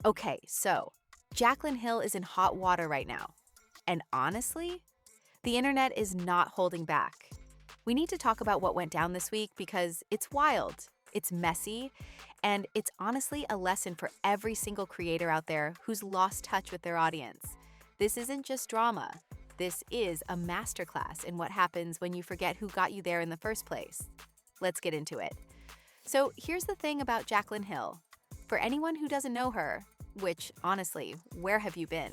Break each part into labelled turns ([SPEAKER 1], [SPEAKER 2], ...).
[SPEAKER 1] Okay, so Jaclyn Hill is in hot water right now. And honestly, the internet is not holding back. We need to talk about what went down this week because it's wild, it's messy, and it's honestly a lesson for every single creator out there who's lost touch with their audience. This isn't just drama. This is a masterclass in what happens when you forget who got you there in the first place. Let's get into it. So, here's the thing about Jaclyn Hill. For anyone who doesn't know her, which honestly, where have you been?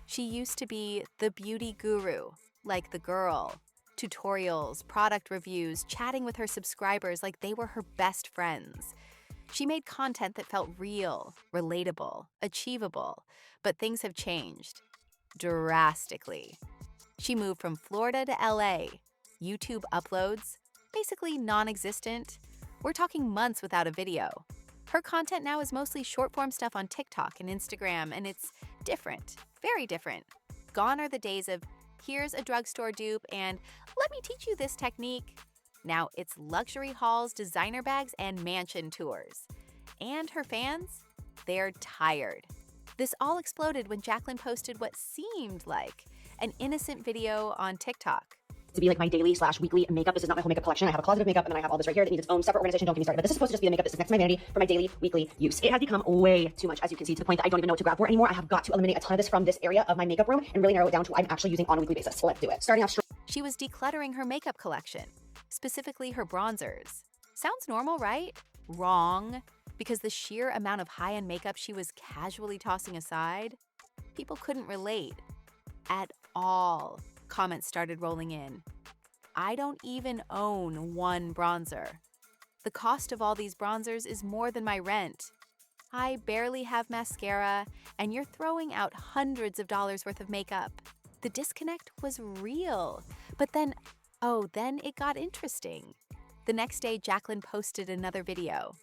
[SPEAKER 1] She used to be the beauty guru, like the girl. Tutorials, product reviews, chatting with her subscribers like they were her best friends. She made content that felt real, relatable, achievable, but things have changed drastically. She moved from Florida to LA. YouTube uploads, basically non existent. We're talking months without a video. Her content now is mostly short form stuff on TikTok and Instagram, and it's different, very different. Gone are the days of here's a drugstore dupe and let me teach you this technique. Now it's luxury hauls, designer bags, and mansion tours. And her fans? They're tired. This all exploded when Jaclyn posted what seemed like an innocent video on TikTok.
[SPEAKER 2] To be like my daily slash weekly makeup. This is not my whole makeup collection. I have a closet of makeup and then I have all this right here that needs its own separate organization. Don't get me started. But this is supposed to just be the makeup. This is next to my vanity for my daily, weekly use. It has become way too much, as you can see, to the point that I don't even know what to grab for anymore. I have got to eliminate a ton of this from this area of my makeup room and really narrow it down to what I'm actually using on a weekly basis. So let's do it. Starting off strong.
[SPEAKER 1] She was decluttering her makeup collection, specifically her bronzers. Sounds normal, right? Wrong. Because the sheer amount of high-end makeup she was casually tossing aside, people couldn't relate at all. Comments started rolling in. I don't even own one bronzer. The cost of all these bronzers is more than my rent. I barely have mascara, and you're throwing out hundreds of dollars worth of makeup. The disconnect was real. But then it got interesting. The next day, Jaclyn posted another video.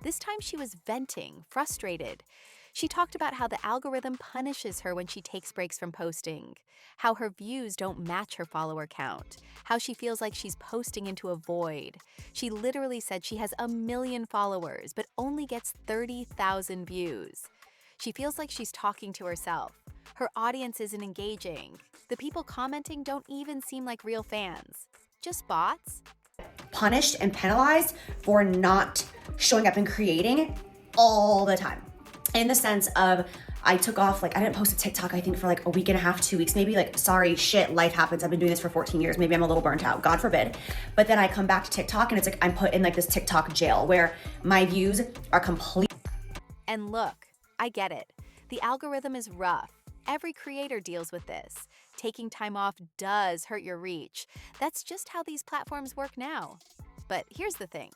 [SPEAKER 1] This time she was venting, frustrated. She talked about how the algorithm punishes her when she takes breaks from posting, how her views don't match her follower count, how she feels like she's posting into a void. She literally said she has 1 million followers, but only gets 30,000 views. She feels like she's talking to herself. Her audience isn't engaging. The people commenting don't even seem like real fans, just bots.
[SPEAKER 2] Punished and penalized for not showing up and creating all the time. In the sense of, I took off, I didn't post a TikTok, I think, for a week and a half, 2 weeks, maybe. Sorry, shit, life happens. I've been doing this for 14 years. Maybe I'm a little burnt out, God forbid. But then I come back to TikTok and it's I'm put in this TikTok jail where my views are complete.
[SPEAKER 1] And look, I get it. The algorithm is rough. Every creator deals with this. Taking time off does hurt your reach. That's just how these platforms work now. But here's the thing.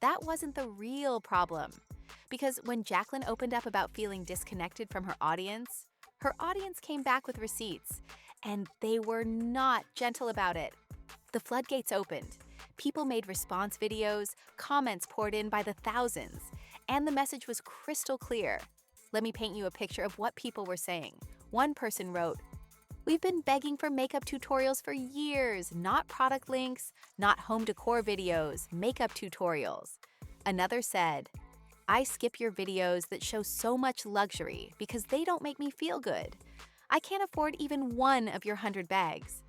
[SPEAKER 1] That wasn't the real problem. Because when Jaclyn opened up about feeling disconnected from her audience came back with receipts, and they were not gentle about it. The floodgates opened. People made response videos, comments poured in by the thousands, and the message was crystal clear. Let me paint you a picture of what people were saying. One person wrote, "We've been begging for makeup tutorials for years, not product links, not home decor videos, makeup tutorials." Another said, "I skip your videos that show so much luxury because they don't make me feel good. I can't afford even one of your 100 bags.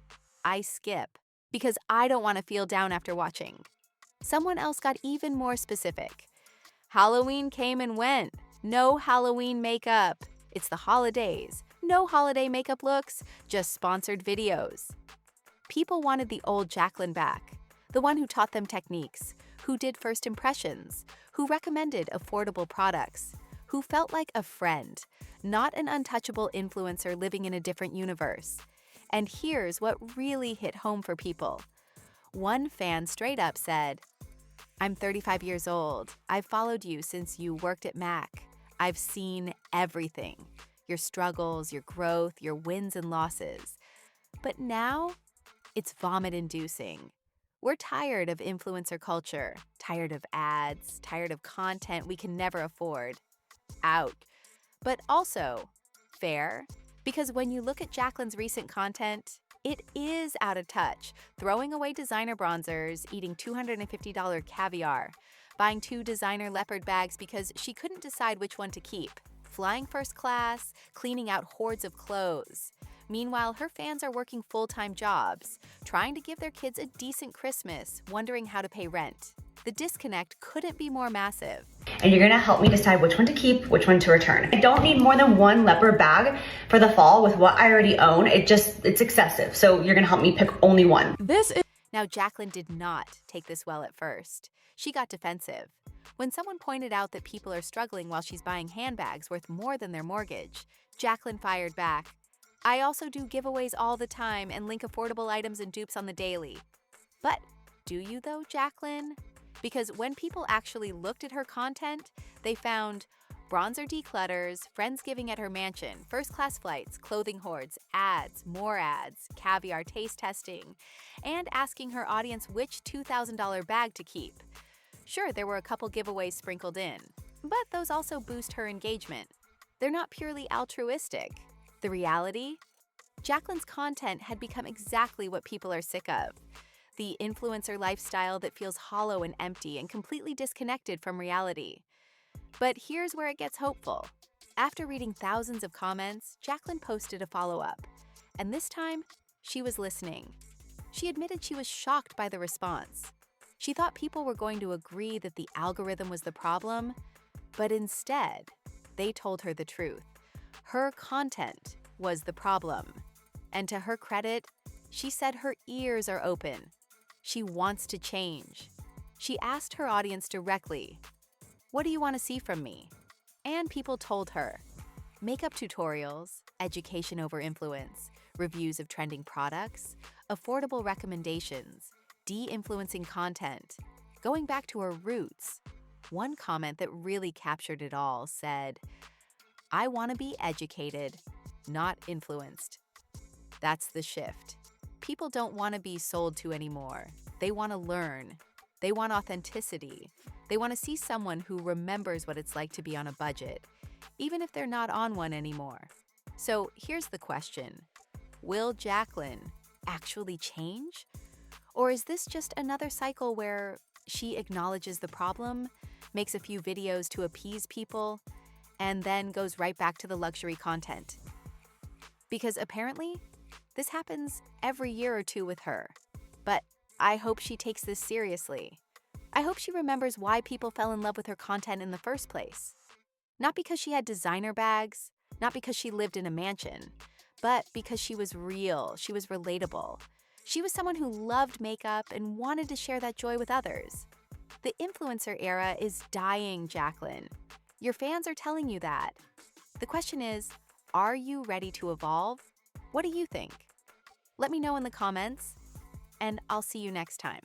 [SPEAKER 1] I skip because I don't want to feel down after watching." Someone else got even more specific. "Halloween came and went. No Halloween makeup. It's the holidays. No holiday makeup looks, just sponsored videos." People wanted the old Jaclyn back, the one who taught them techniques, who did first impressions, who recommended affordable products, who felt like a friend, not an untouchable influencer living in a different universe. And here's what really hit home for people. One fan straight up said, "I'm 35 years old. I've followed you since you worked at Mac. I've seen everything. Your struggles, your growth, your wins and losses. But now, it's vomit-inducing. We're tired of influencer culture, tired of ads, tired of content we can never afford." Out. But also, fair, because when you look at Jaclyn's recent content, it is out of touch, throwing away designer bronzers, eating $250 caviar, buying 2 designer leopard bags because she couldn't decide which one to keep, flying first class, cleaning out hordes of clothes. Meanwhile, her fans are working full-time jobs, trying to give their kids a decent Christmas, wondering how to pay rent. The disconnect couldn't be more massive.
[SPEAKER 2] And you're gonna help me decide which one to keep, which one to return. I don't need more than one leopard bag for the fall with what I already own. It's excessive. So you're gonna help me pick only one.
[SPEAKER 1] Now, Jaclyn did not take this well at first. She got defensive. When someone pointed out that people are struggling while she's buying handbags worth more than their mortgage, Jaclyn fired back. I also do giveaways all the time and link affordable items and dupes on the daily. But do you though, Jaclyn? Because when people actually looked at her content, they found bronzer declutters, friendsgiving at her mansion, first-class flights, clothing hoards, ads, more ads, caviar taste testing, and asking her audience which $2,000 bag to keep. Sure, there were a couple giveaways sprinkled in, but those also boost her engagement. They're not purely altruistic. The reality? Jaclyn's content had become exactly what people are sick of. The influencer lifestyle that feels hollow and empty and completely disconnected from reality. But here's where it gets hopeful. After reading thousands of comments, Jaclyn posted a follow-up. And this time, she was listening. She admitted she was shocked by the response. She thought people were going to agree that the algorithm was the problem, but instead, they told her the truth. Her content was the problem. And to her credit, she said her ears are open. She wants to change. She asked her audience directly, "What do you want to see from me?" And people told her, makeup tutorials, education over influence, reviews of trending products, affordable recommendations, de-influencing content, going back to her roots. One comment that really captured it all said, "I want to be educated, not influenced." That's the shift. People don't want to be sold to anymore. They want to learn. They want authenticity. They want to see someone who remembers what it's like to be on a budget, even if they're not on one anymore. So here's the question. Will Jaclyn actually change? Or is this just another cycle where she acknowledges the problem, makes a few videos to appease people, and then goes right back to the luxury content? Because apparently, this happens every year or two with her. But I hope she takes this seriously. I hope she remembers why people fell in love with her content in the first place. Not because she had designer bags, not because she lived in a mansion, but because she was real, she was relatable. She was someone who loved makeup and wanted to share that joy with others. The influencer era is dying, Jaclyn. Your fans are telling you that. The question is, are you ready to evolve? What do you think? Let me know in the comments, and I'll see you next time.